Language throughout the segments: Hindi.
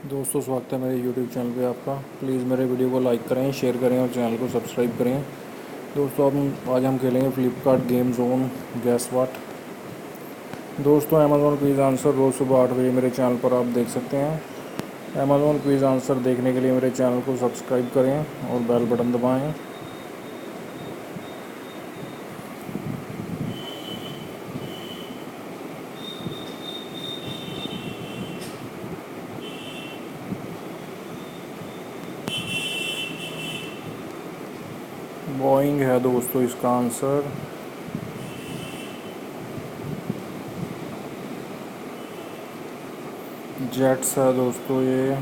दोस्तों स्वागत है मेरे यूट्यूब चैनल पे आपका। प्लीज़ मेरे वीडियो को लाइक करें, शेयर करें और चैनल को सब्सक्राइब करें। दोस्तों आज हम खेलेंगे फ्लिपकार्ट गेम जोन गैस वाट। दोस्तों अमेज़ॉन क्विज़ आंसर रोज़ सुबह 8 बजे मेरे चैनल पर आप देख सकते हैं। अमेज़ॉन क्विज़ आंसर देखने के लिए मेरे चैनल को सब्सक्राइब करें और बेल बटन दबाएँ। बोइंग है दोस्तों इसका आंसर। जेट्स है दोस्तों ये।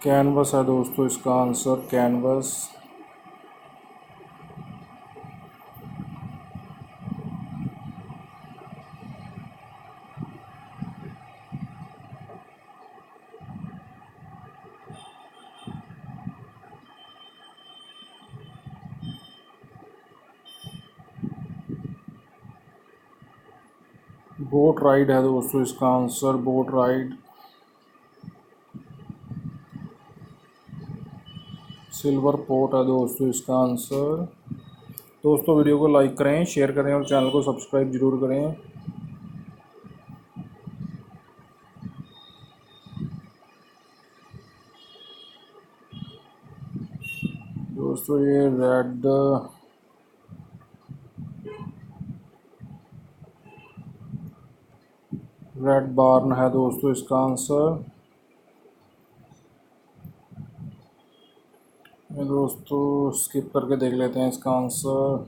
कैनवस है दोस्तों इसका आंसर, कैनवस। बोट राइड है दोस्तों इसका answer, boat ride. Silver port है दोस्तों इसका आंसर। दोस्तों वीडियो को लाइक करें, शेयर करें और चैनल को सब्सक्राइब जरूर करें। दोस्तों ये रेड बार्न है दोस्तों इसका आंसर। ये दोस्तों स्किप करके देख लेते हैं इसका आंसर।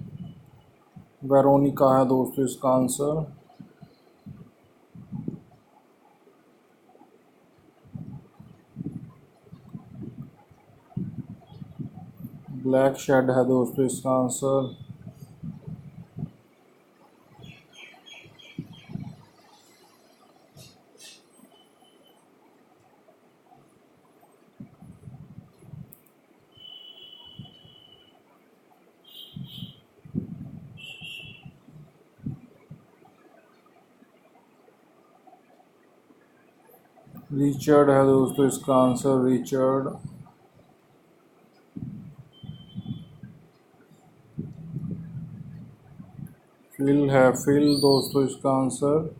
वेरोनिका है दोस्तों इसका आंसर। ब्लैक शेड है दोस्तों इसका आंसर। रिचर्ड है दोस्तों इसका आंसर, रिचर्ड। फिल है, फिल दोस्तों इसका आंसर।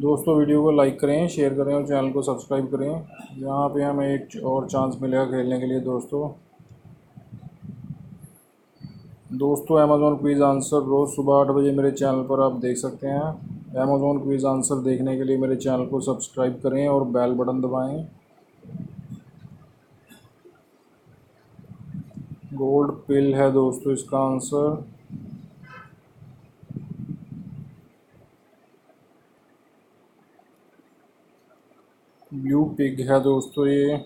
दोस्तों वीडियो को लाइक करें, शेयर करें और चैनल को सब्सक्राइब करें। यहाँ पे हमें एक और चांस मिलेगा खेलने के लिए दोस्तों। अमेज़ॉन क्विज़ आंसर रोज़ सुबह 8 बजे मेरे चैनल पर आप देख सकते हैं। अमेज़ॉन क्विज़ आंसर देखने के लिए मेरे चैनल को सब्सक्राइब करें और बेल बटन दबाएं। गोल्ड पिल है दोस्तों इसका आंसर। ब्लू पिग है दोस्तों ये।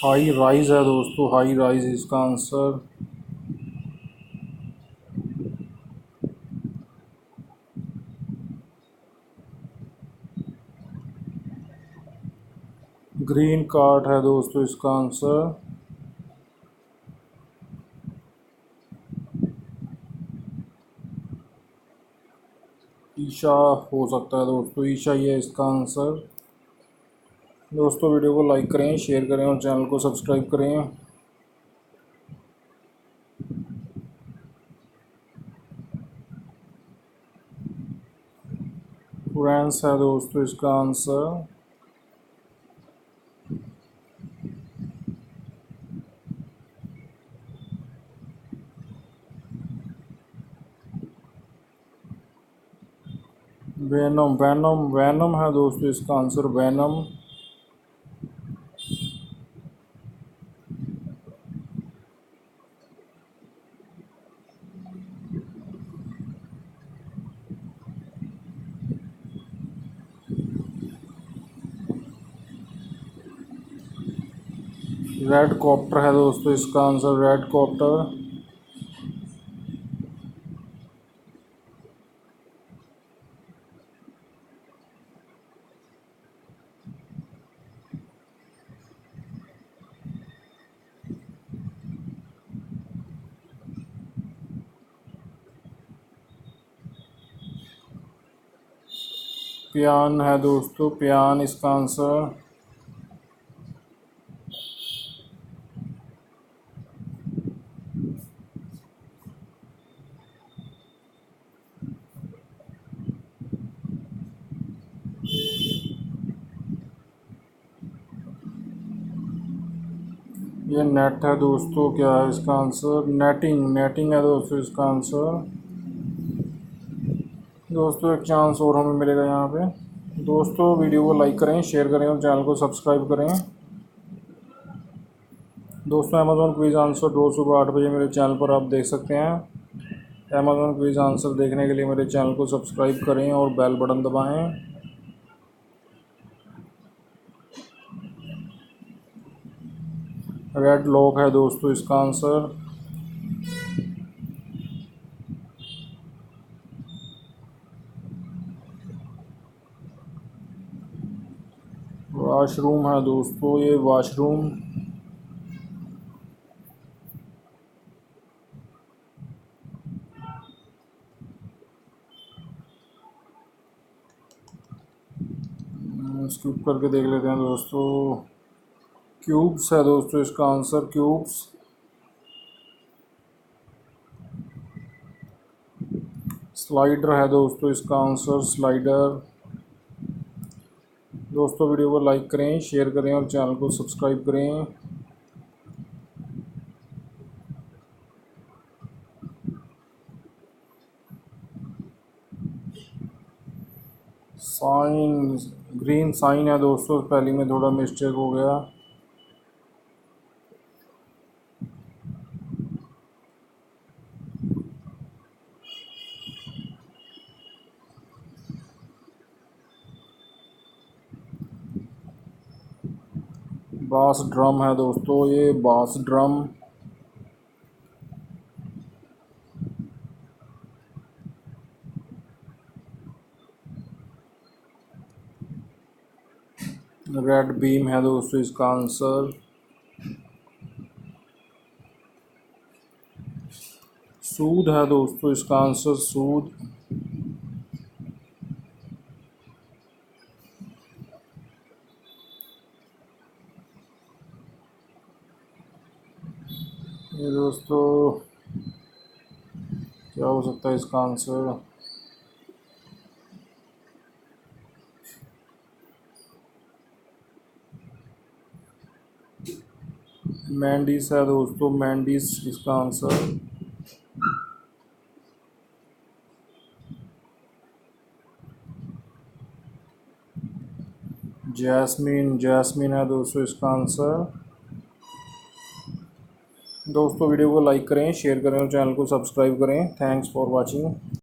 हाई राइज है दोस्तों, हाई राइज इसका आंसर। ग्रीन कार्ड है दोस्तों इसका आंसर। ईशा हो सकता है दोस्तों, ईशा ही है इसका आंसर। दोस्तों वीडियो को लाइक करें, शेयर करें और चैनल को सब्सक्राइब करें। फ्रांस है दोस्तों इसका आंसर। वैनम, वैनम, वैनम है दोस्तों इसका आंसर, वैनम। रेड कॉप्टर है दोस्तों इसका आंसर, रेड कॉप्टर। पियान है दोस्तों, पियान इसका आंसर। ये नेट है दोस्तों, क्या है इसका आंसर? नेटिंग, नेटिंग है दोस्तों इसका आंसर। दोस्तों एक चांस और हमें मिलेगा यहाँ पे। दोस्तों वीडियो को लाइक करें, शेयर करें और चैनल को सब्सक्राइब करें। दोस्तों अमेज़ॉन क्विज़ आंसर रोज़ सुबह 8 बजे मेरे चैनल पर आप देख सकते हैं। अमेज़ॉन क्विज़ आंसर देखने के लिए मेरे चैनल को सब्सक्राइब करें और बेल बटन दबाएं। रेड लॉक है दोस्तों इसका आंसर। वॉशरूम है दोस्तों, ये वॉशरूम। स्किप करके देख लेते हैं दोस्तों। क्यूब्स है दोस्तों इसका आंसर, क्यूब्स। स्लाइडर है दोस्तों इसका आंसर, स्लाइडर। दोस्तों वीडियो को लाइक करें, शेयर करें और चैनल को सब्सक्राइब करें। साइन, ग्रीन साइन है दोस्तों, पहले में थोड़ा मिस्टेक हो गया। बास ड्रम है दोस्तों, ये बास ड्रम। रेड बीम है दोस्तों इसका आंसर। सूद है दोस्तों इसका आंसर, सूद। ये दोस्तों क्या हो सकता है इसका आंसर? मैंडीस है दोस्तों, मैंडीस इसका आंसर। जैस्मीन, जैस्मीन है दोस्तों इसका आंसर। दोस्तों वीडियो को लाइक करें, शेयर करें और चैनल को सब्सक्राइब करें। Thanks for watching.